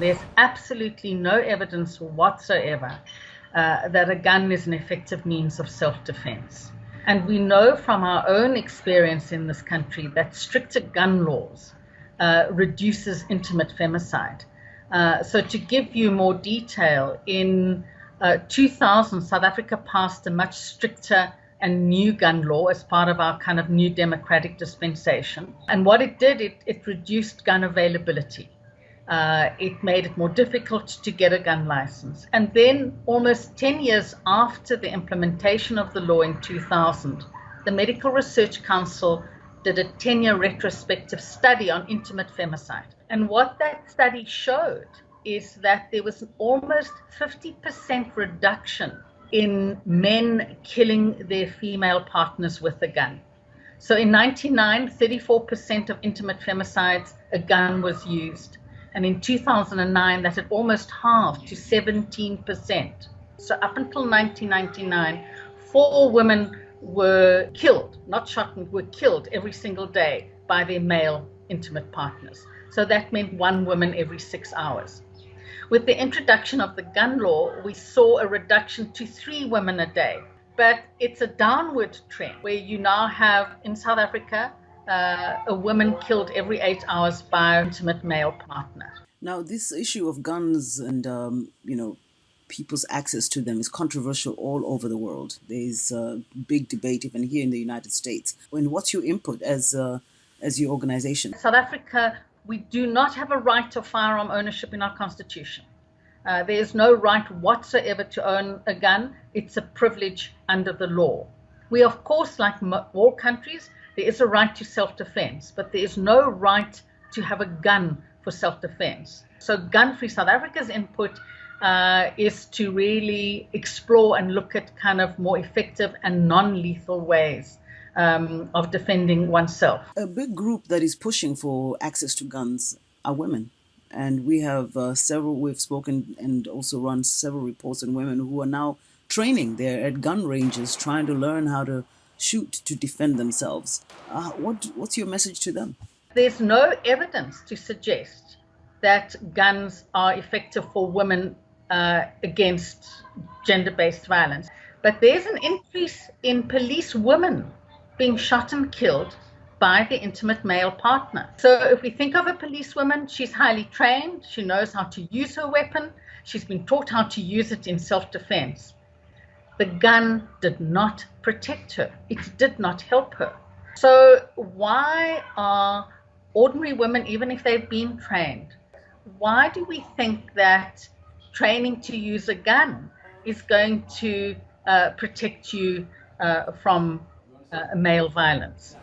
There's absolutely no evidence whatsoever that a gun is an effective means of self-defense. And we know from our own experience in this country that stricter gun laws reduces intimate femicide. So to give you more detail, in 2000, South Africa passed a much stricter and new gun law as part of our kind of new democratic dispensation. And what it did, it reduced gun availability. It made it more difficult to get a gun license. And then almost 10 years after the implementation of the law in 2000, the Medical Research Council did a 10-year retrospective study on intimate femicide. And what that study showed is that there was an almost 50% reduction in men killing their female partners with a gun. So in 1999, 34% of intimate femicides, a gun was used. And in 2009, that had almost halved to 17%. So up until 1999, 4 women were killed, not shot, were killed every single day by their male intimate partners. So that meant 1 woman every 6 hours. With the introduction of the gun law, we saw a reduction to 3 women a day. But it's a downward trend where you now have in South Africa a woman killed every 8 hours by an intimate male partner. Now, this issue of guns and people's access to them is controversial all over the world. There's a big debate even here in the United States. And what's your input as your organization? South Africa, we do not have a right of firearm ownership in our constitution. There is no right whatsoever to own a gun. It's a privilege under the law. We, of course, like all countries, there is a right to self-defense, but there is no right to have a gun for self-defense. So Gun-Free South Africa's input is to really explore and look at kind of more effective and non-lethal ways of defending oneself. A big group that is pushing for access to guns are women. And we have we've spoken and also run several reports on women who are now training. They're at gun ranges trying to learn how to shoot to defend themselves. What's your message to them? There's no evidence to suggest that guns are effective for women against gender-based violence. But there's an increase in police women being shot and killed by the intimate male partner. So if we think of a policewoman, she's highly trained, she knows how to use her weapon, she's been taught how to use it in self-defense. The gun did not protect her. It did not help her. So why are ordinary women, even if they've been trained, why do we think that training to use a gun is going to protect you from male violence?